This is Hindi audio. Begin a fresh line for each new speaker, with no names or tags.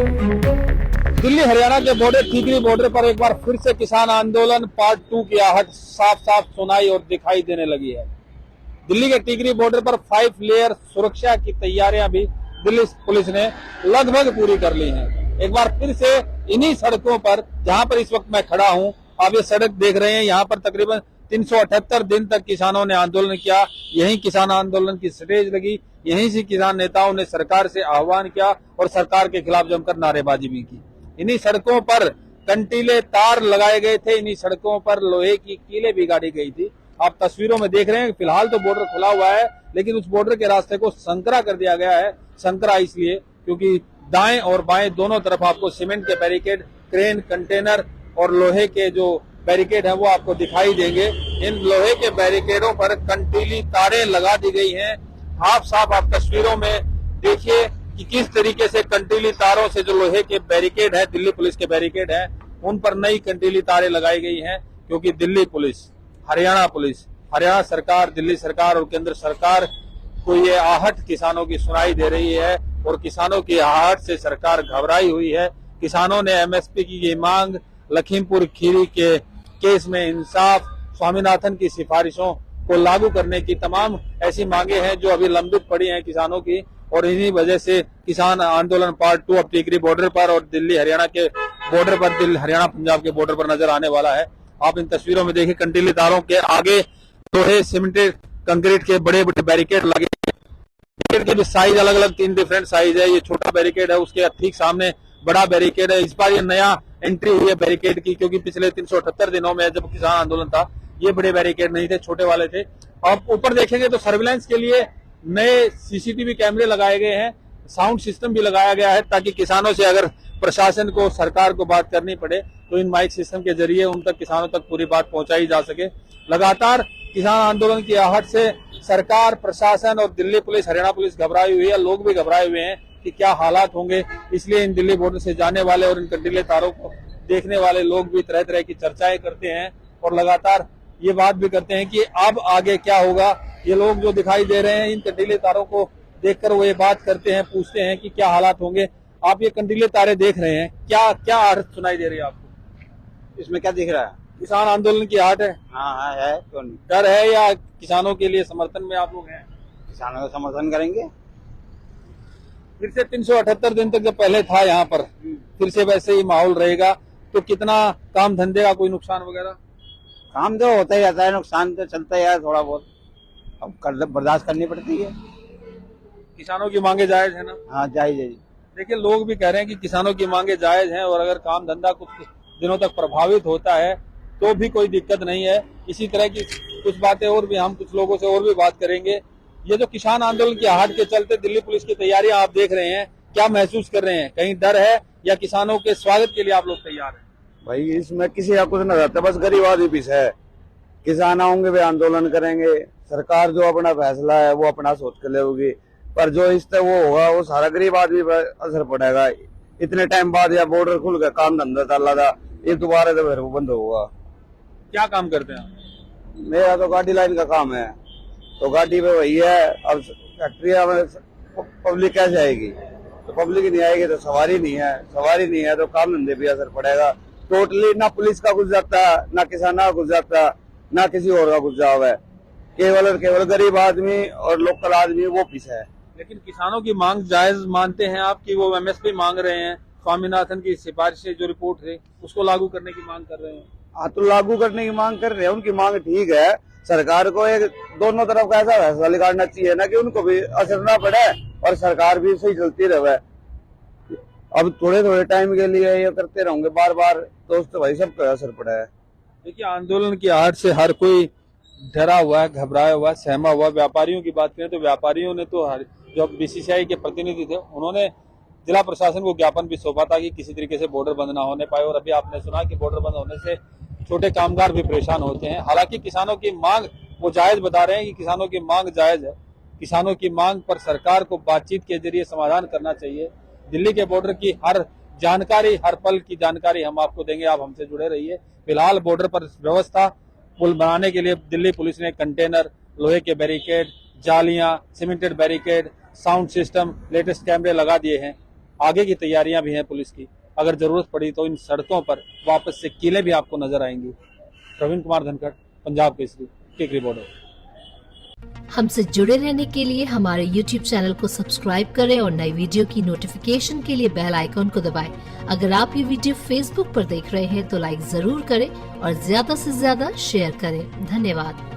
दिल्ली हरियाणा के बॉर्डर टिकरी बॉर्डर पर एक बार फिर से किसान आंदोलन पार्ट 2 की आहट साफ साफ सुनाई और दिखाई देने लगी है। दिल्ली के टिकरी बॉर्डर पर 5 लेयर सुरक्षा की तैयारियां भी दिल्ली पुलिस ने लगभग पूरी कर ली हैं। एक बार फिर से इन्हीं सड़कों पर, जहां पर इस वक्त मैं खड़ा हूं, आप ये सड़क देख रहे हैं, यहाँ पर तकरीबन 378 दिन तक किसानों ने आंदोलन किया। यही किसान आंदोलन की स्टेज लगी, यहीं से किसान नेताओं ने सरकार से आह्वान किया और सरकार के खिलाफ जमकर नारेबाजी भी की। इन्हीं सड़कों पर कंटीले तार लगाए गए थे, इन्हीं सड़कों पर लोहे की कीलें भी गाड़ी गई थी। आप तस्वीरों में देख रहे हैं, फिलहाल तो बॉर्डर खुला हुआ है, लेकिन उस बॉर्डर के रास्ते को संकरा कर दिया गया है। संकरा इसलिए क्योंकि दाएं और बाएं दोनों तरफ आपको सीमेंट के बैरिकेड, क्रेन, कंटेनर और लोहे के जो बैरिकेड है वो आपको दिखाई देंगे। इन लोहे के बैरिकेडों पर कंटीली तारें लगा दी गई हैं। साफ साफ आप तस्वीरों में देखिए कि किस तरीके से कंटीली तारों से जो लोहे के बैरिकेड है, दिल्ली पुलिस के बैरिकेड है, उन पर नई कंटीली तारें लगाई गई हैं। क्योंकि दिल्ली पुलिस, हरियाणा पुलिस, हरियाणा सरकार, दिल्ली सरकार और केंद्र सरकार को ये आहट किसानों की सुनाई दे रही है और किसानों की आहट से सरकार घबराई हुई है। किसानों ने एमएसपी की ये मांग, लखीमपुर खीरी के केस में इंसाफ, स्वामीनाथन की सिफारिशों को लागू करने की तमाम ऐसी मांगे हैं जो अभी लंबित पड़ी हैं किसानों की, और इन्हीं वजह से किसान आंदोलन पार्ट 2 अब टिकरी बॉर्डर पर और दिल्ली हरियाणा के बॉर्डर पर, दिल्ली हरियाणा पंजाब के बॉर्डर पर नजर आने वाला है। आप इन तस्वीरों में देखिए, कंटीली तारों के आगे लोहे, सीमेंटेड कंक्रीट के बड़े बड़े बैरिकेड लगे। बैरिकेड के भी साइज अलग अलग, 3 डिफरेंट साइज है। ये छोटा बैरिकेड है, उसके ठीक सामने बड़ा बैरिकेड है। इस बार ये नया एंट्री हुई है बैरिकेड की, क्योंकि पिछले 378 दिनों में जब किसान आंदोलन था ये बड़े बैरिकेड नहीं थे, छोटे वाले थे। आप ऊपर देखेंगे तो सर्विलांस के लिए नए सीसीटीवी कैमरे लगाए गए हैं, साउंड सिस्टम भी लगाया गया है, ताकि किसानों से अगर प्रशासन को, सरकार को बात करनी पड़े तो इन माइक सिस्टम के जरिए उन तक, किसानों तक पूरी बात पहुंचाई जा सके। लगातार किसान आंदोलन की आहट से सरकार, प्रशासन और दिल्ली पुलिस, हरियाणा पुलिस घबराई हुई है। लोग भी घबराए हुए हैं कि क्या हालात होंगे। इसलिए इन दिल्ली बॉर्डर से जाने वाले और इन कंटीले तारों को देखने वाले लोग भी तरह तरह की चर्चाएं करते हैं और लगातार ये बात भी करते हैं कि अब आगे क्या होगा। ये लोग जो दिखाई दे रहे हैं, इन कंटीले तारों को देखकर वो ये बात करते हैं, पूछते हैं कि क्या हालात होंगे। आप ये कंटीले तारे देख रहे हैं, क्या क्या आहट सुनाई दे रही है आपको?
इसमें क्या दिख रहा है?
किसान आंदोलन की आहट है।
हाँ है, क्यों नहीं?
डर है या किसानों के लिए समर्थन में आप लोग हैं?
किसानों का समर्थन करेंगे।
फिर से 378 दिन तक जब पहले था यहाँ पर, फिर से वैसे ही माहौल रहेगा तो कितना काम धंधे का कोई नुकसान वगैरह?
काम तो होता ही रहता है, नुकसान तो चलता ही है थोड़ा बहुत, अब बर्दाश्त करनी पड़ती है।
किसानों की मांगे जायज है ना?
हाँ जायज है।
देखिए, लोग भी कह रहे हैं कि किसानों की मांगे जायज हैं और अगर काम धंधा कुछ दिनों तक प्रभावित होता है तो भी कोई दिक्कत नहीं है। इसी तरह की कुछ बातें और भी हम कुछ लोगों से और भी बात करेंगे। ये जो किसान आंदोलन की आहट के चलते दिल्ली पुलिस की तैयारियां आप देख रहे हैं, क्या महसूस कर रहे हैं? कहीं डर है या किसानों के स्वागत के लिए आप लोग तैयार हैं?
भाई इसमें किसी का कुछ न रहता, बस गरीब आदमी पीछे है। किसान आएंगे वे आंदोलन करेंगे, सरकार जो अपना फैसला है वो अपना सोच कर लेगी, पर जो इससे वो होगा वो सारा गरीब आदमी पर असर पड़ेगा। इतने टाइम बाद या बॉर्डर खुल गया, काम धंधा चला था, ये दोबारा तो फिर वो बंद होगा।
क्या काम करते हैं?
मेरा तो गाड़ी लाइन का काम है, तो गाड़ी पे वही है। अब फैक्ट्रिया में पब्लिक कैसे आएगी? तो पब्लिक नहीं आएगी तो सवारी नहीं है, सवारी नहीं है तो काम धंधे पे असर पड़ेगा। टोटली ना पुलिस का घुस जाता, ना किसान का घुस जाता, ना किसी और का घुस जाओ है। केवल और केवल गरीब आदमी और लोकल आदमी वो पीछे है।
लेकिन किसानों की मांग जायज मानते हैं आप कि वो एमएसपी मांग रहे हैं, स्वामीनाथन की सिफारिश से जो रिपोर्ट है उसको लागू करने की मांग कर रहे हैं?
हाँ, तो लागू करने की मांग कर रहे हैं, उनकी मांग ठीक है। सरकार को एक दोनों तरफ का ऐसा फैसला निकालना चाहिए ना कि उनको भी असर ना पड़े और सरकार भी सही चलती रहे। अब थोड़े थोड़े टाइम के लिए ये करते रहेंगे बार बार, तो उससे भाई सब पे असर पड़ा है।
देखिए, आंदोलन की आहट से हर कोई डरा हुआ है, घबराया हुआ है, सहमा हुआ। व्यापारियों की बात करें तो व्यापारियों ने तो जो बीसीसीआई के प्रतिनिधि थे उन्होंने जिला प्रशासन को ज्ञापन भी सौंपा था कि किसी तरीके से बॉर्डर बंद ना होने पाए। और अभी आपने सुना कि बॉर्डर बंद होने से छोटे कामगार भी परेशान होते हैं। हालांकि किसानों की मांग वो जायज बता रहे हैं कि किसानों की मांग जायज है। किसानों की मांग पर सरकार को बातचीत के जरिए समाधान करना चाहिए। दिल्ली के बॉर्डर की हर जानकारी, हर पल की जानकारी हम आपको देंगे, आप हमसे जुड़े रहिए। फिलहाल बॉर्डर पर व्यवस्था पुल बनाने के लिए दिल्ली पुलिस ने कंटेनर, लोहे के बैरिकेड, जालियां, cemented barricade, sound system, latest कैमरे लगा दिए हैं। आगे की तैयारियां भी हैं पुलिस की। अगर जरूरत पड़ी तो इन सड़कों पर वापस से किले भी आपको नजर आएंगी। प्रवीण कुमार धनखड़, पंजाब केसरी, टिकरी बॉर्डर।
हमसे जुड़े रहने के लिए हमारे YouTube चैनल को सब्सक्राइब करें और नई वीडियो की नोटिफिकेशन के लिए बेल आइकॉन को दबाएं। अगर आप ये वीडियो Facebook पर देख रहे हैं तो लाइक जरूर करें और ज्यादा से ज्यादा शेयर करें। धन्यवाद।